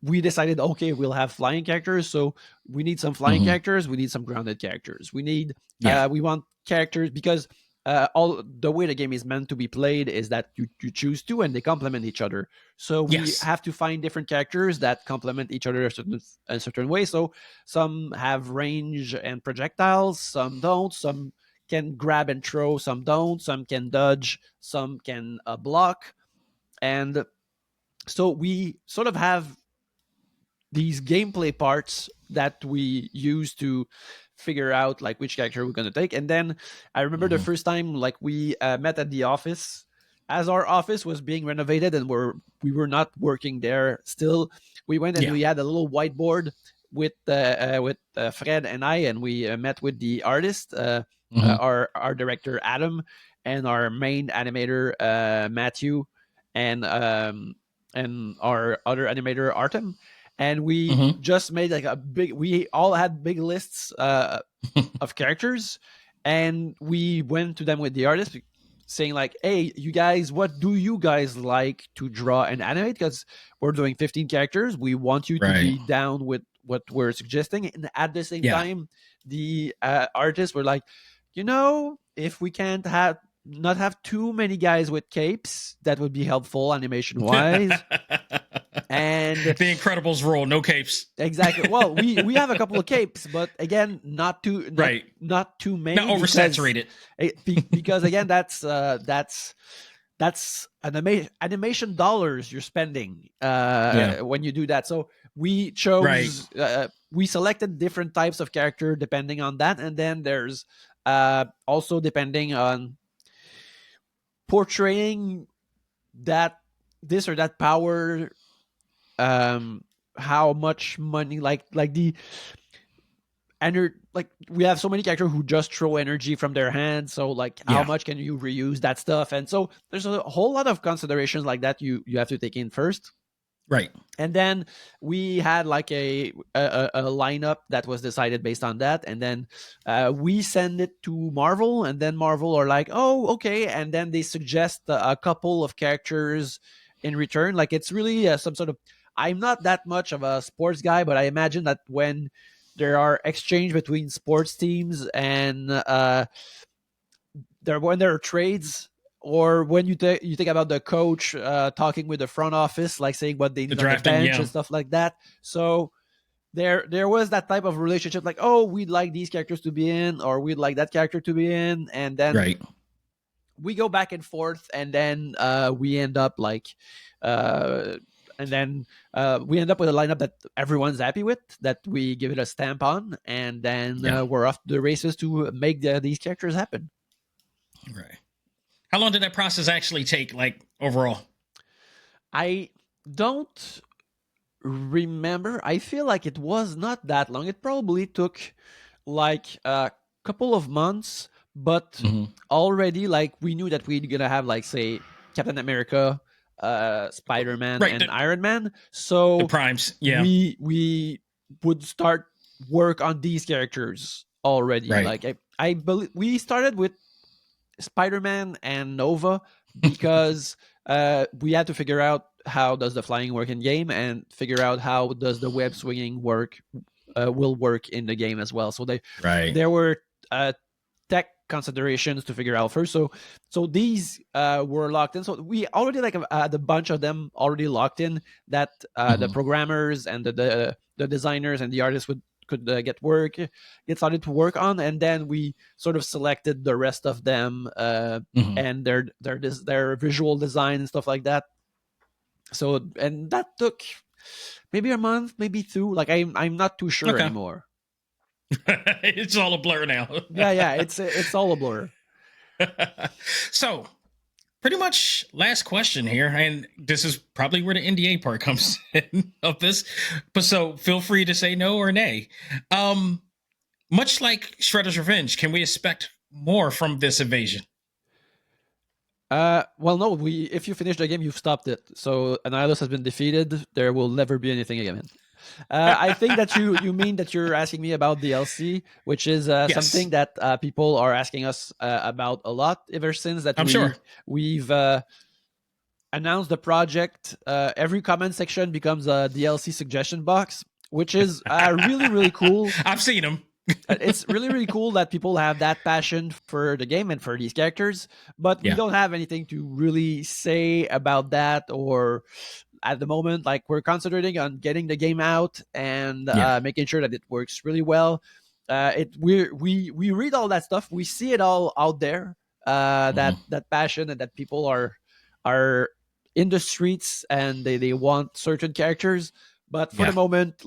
We decided, okay, we'll have flying characters, so we need some flying characters. We need some grounded characters. We need we want characters because all the way the game is meant to be played is that you choose 2 and they complement each other. So we have to find different characters that complement each other a certain way. So some have range and projectiles, some don't. Some can grab and throw, some don't. Some can dodge, some can block. And so we sort of have these gameplay parts that we use to figure out like which character we're going to take. And then I remember the first time like we met at the office as our office was being renovated and we were not working there still. We went and we had a little whiteboard with Fred and I, and we met with the artist, our director Adam, and our main animator Matthew, and our other animator Artem. And we just made like we all had big lists of characters, and we went to them with the artist saying like, hey, you guys, what do you guys like to draw and animate? Because we're doing 15 characters. We want you to be down with what we're suggesting. And at the same time, the artists were like, if we can't not have too many guys with capes, that would be helpful animation wise. And the Incredibles rule, no capes. Exactly. Well, we have a couple of capes, but again, not too many, not oversaturated. Because again, that's animation dollars you're spending when you do that. So we chose we selected different types of character depending on that, and then there's also depending on portraying that this or that power, how much money, like the energy, like we have so many characters who just throw energy from their hands, so like how much can you reuse that stuff? And so there's a whole lot of considerations like that you have to take in first. Right. And then we had like a lineup that was decided based on that. And then we send it to Marvel, and then Marvel are like, oh, okay. And then they suggest a couple of characters in return. Like it's really some sort of, I'm not that much of a sports guy, but I imagine that when there are exchange between sports teams and when there are trades, or when you think about the coach talking with the front office, like saying what they need on the bench and stuff like that. So there was that type of relationship, like, oh, we'd like these characters to be in, or we'd like that character to be in, and then we go back and forth, and then we end up like, we end up with a lineup that everyone's happy with, that we give it a stamp on, and then we're off to the races to make these characters happen. Right. How long did that process actually take, like, overall? I don't remember. I feel like it was not that long. It probably took like a couple of months, but already like we knew that we're gonna have like, say, Captain America, Spider-Man, and Iron Man. So the primes, we would start work on these characters already. Like I believe we started with Spider-Man and Nova because we had to figure out how does the flying work in game, and figure out how does the web swinging will work in the game as well. So there were tech considerations to figure out first. So these were locked in. So we already had a bunch of them already locked in that the programmers and the designers and the artists could get started to work on, and then we sort of selected the rest of them and their visual design and stuff like that. So, and that took maybe a month, maybe two. Like I'm not too sure anymore. It's all a blur now. yeah, it's all a blur. So, pretty much last question here, and this is probably where the NDA part comes in of this. But so feel free to say no or nay. Much like Shredder's Revenge, can we expect more from this invasion? Well, no. If you finish the game, you've stopped it. So Annihilus has been defeated. There will never be anything again. I think that you mean that you're asking me about DLC, which is something that people are asking us about a lot ever since that we've announced the project. Every comment section becomes a DLC suggestion box, which is really, really cool. I've seen them. It's really, really cool that people have that passion for the game and for these characters, but we don't have anything to really say about that, or at the moment, like, we're concentrating on getting the game out and making sure that it works really well. We read all that stuff. We see it all out there, that passion, and that people are in the streets and they want certain characters. But for the moment,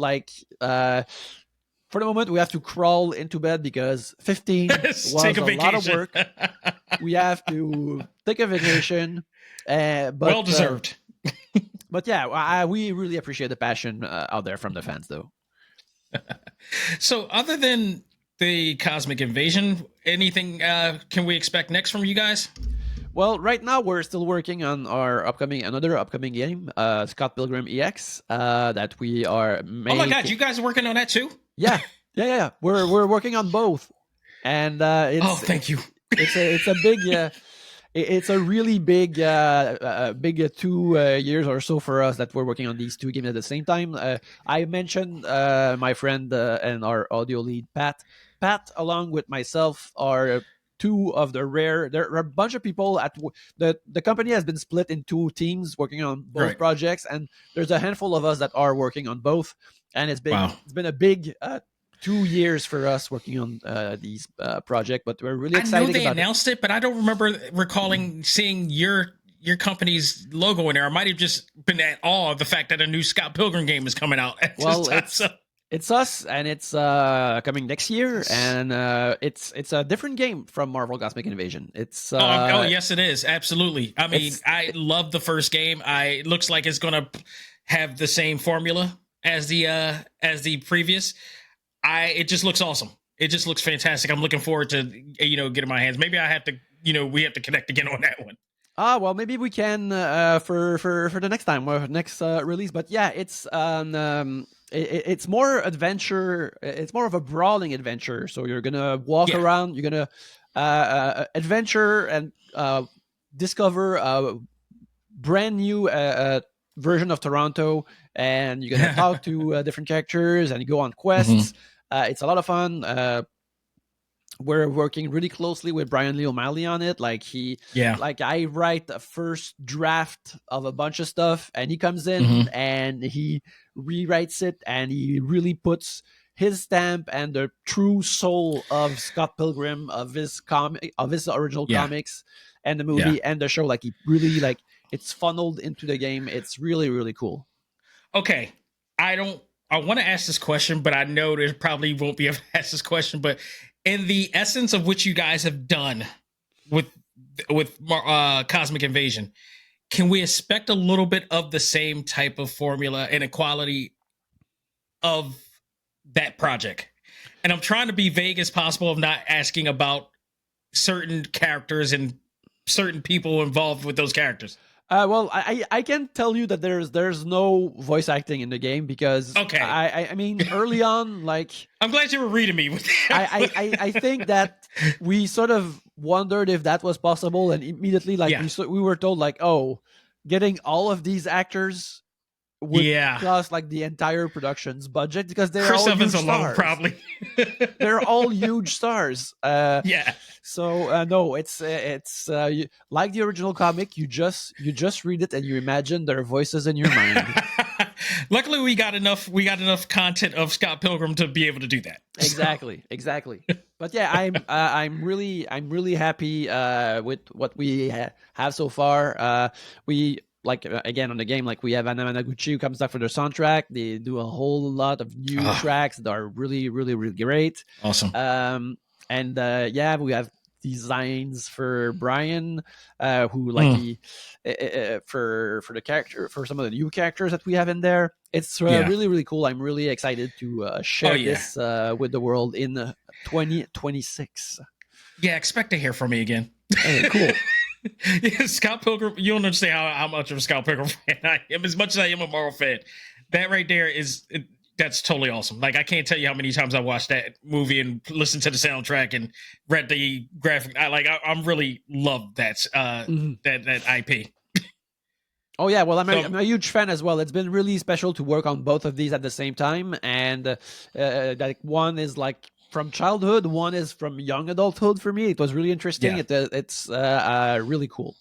we have to crawl into bed because 15 was a lot of work. We have to take a vacation. But, well deserved. But yeah, we really appreciate the passion out there from the fans, though. So other than the Cosmic Invasion, anything can we expect next from you guys? Well, right now we're still working on another upcoming game, Scott Pilgrim EX, that we are making. Oh my God, you guys are working on that too? Yeah. We're working on both, and thank you. It's a big. It's a really big 2 years or so for us that we're working on these two games at the same time. I mentioned my friend and our audio lead, Pat. Pat, along with myself, are two of the rare. There are a bunch of people at the company has been split in 2 teams working on both projects, and there's a handful of us that are working on both. And it's been a big 2 years for us working on these projects, but we're really excited. I know they announced it, but I don't remember recalling seeing your company's logo in there. I might have just been at awe of the fact that a new Scott Pilgrim game is coming out. It's us, and it's coming next year, and it's a different game from Marvel Cosmic Invasion. It's yes, it is, absolutely. I mean, I love the first game. It looks like it's gonna have the same formula as the previous. It just looks awesome. It just looks fantastic. I'm looking forward to getting my hands. Maybe I have to we have to connect again on that one. Well, maybe we can for the next time or next release. But yeah, it's more adventure. It's more of a brawling adventure. So you're gonna walk around. You're gonna adventure and discover a brand new version of Toronto, and you're gonna talk to different characters and you go on quests. It's a lot of fun. We're working really closely with Brian Lee O'Malley on it. I write a first draft of a bunch of stuff, and he comes in and he rewrites it, and he really puts his stamp and the true soul of Scott Pilgrim, of his original comics and the movie and the show. He really it's funneled into the game. It's really, really cool. Okay. I want to ask this question, but I know there probably won't be able to ask this question, but in the essence of what you guys have done with Cosmic Invasion, can we expect a little bit of the same type of formula and equality of that project? And I'm trying to be vague as possible of not asking about certain characters and certain people involved with those characters. Well, I can tell you that there's no voice acting in the game because I mean early on, I'm glad you were reading me with that. I think that we sort of wondered if that was possible, and immediately we were told getting all of these actors would Yeah. cost like the entire production's budget because they're Chris all Evans huge alone, stars. probably. They're all huge stars. Yeah. So no, it's like the original comic. You just read it and you imagine their voices in your mind. Luckily, we got enough content of Scott Pilgrim to be able to do that. Exactly. But yeah, I'm really happy with what we have so far. We like again on the game, like we have Anna Managuchi who comes back for their soundtrack. They do a whole lot of new tracks that are really great. Awesome. And yeah, we have designs for Brian, who like for the character, for some of the new characters that we have in there. It's really cool. I'm really excited to share this with the world in 2026. Yeah, expect to hear from me again. Cool. Yeah, Scott Pilgrim, you don't understand how much of a Scott Pilgrim fan I am, as much as I am a Marvel fan. That right there that's totally awesome. Like, I can't tell you how many times I watched that movie and listened to the soundtrack and read the graphic. I'm really love that that IP. Oh yeah, well I'm a huge fan as well. It's been really special to work on both of these at the same time, and like one is like from childhood, one is from young adulthood for me. It was really interesting. Yeah. It's really cool.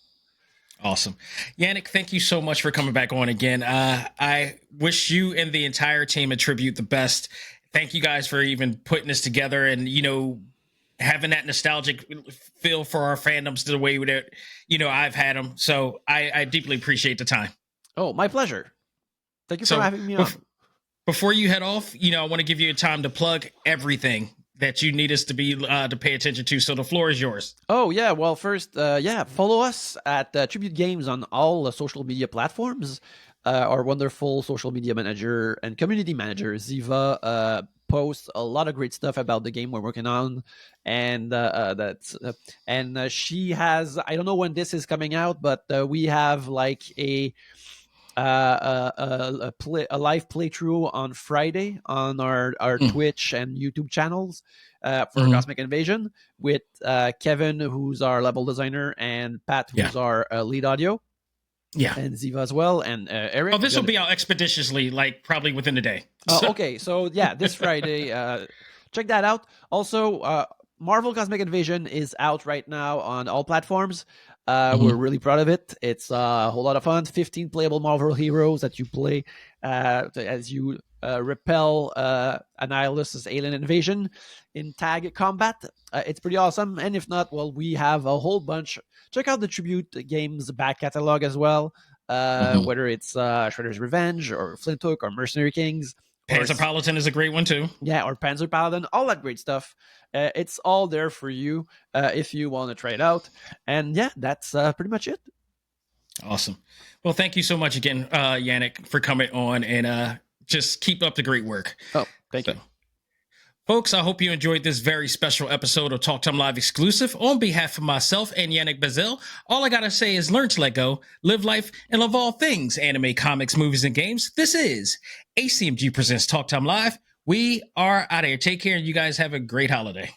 Awesome. Yannick, thank you so much for coming back on again. I wish you and the entire team at Tribute the best. Thank you guys for even putting this together and, having that nostalgic feel for our fandoms the way that, I've had them. So I deeply appreciate the time. Oh, my pleasure. Thank you for having me on. Before you head off, I want to give you a time to plug everything that you need us to be to pay attention to. So the floor is yours. Oh yeah, well first, follow us at Tribute Games on all social media platforms. Our wonderful social media manager and community manager Ziva posts a lot of great stuff about the game we're working on, and she has, I don't know when this is coming out, but we have like a live playthrough on Friday on our Twitch and YouTube channels for Cosmic Invasion with Kevin, who's our level designer, and Pat, who's our lead audio. Yeah, and Ziva as well, and Eric. Oh, this will be out expeditiously, like probably within a day. Okay, so yeah, this Friday, check that out. Also, Marvel Cosmic Invasion is out right now on all platforms. We're really proud of it. It's a whole lot of fun. 15 playable Marvel heroes that you play as you repel Annihilus's alien invasion in tag combat. It's pretty awesome. And if not, well, we have a whole bunch. Check out the Tribute Games back catalog as well, whether it's Shredder's Revenge or Flint Hook or Mercenary Kings. Panzer Paladin is a great one too. Yeah, or Panzer Paladin, all that great stuff. It's all there for you if you want to try it out. And yeah, that's pretty much it. Awesome. Well, thank you so much again, Yannick, for coming on, and just keep up the great work. Oh, thank you. Folks, I hope you enjoyed this very special episode of Talk Time Live exclusive. On behalf of myself and Yannick Belzil, all I gotta say is learn to let go, live life, and love all things anime, comics, movies, and games. This is ACMG Presents Talk Time Live. We are out of here. Take care, and you guys have a great holiday.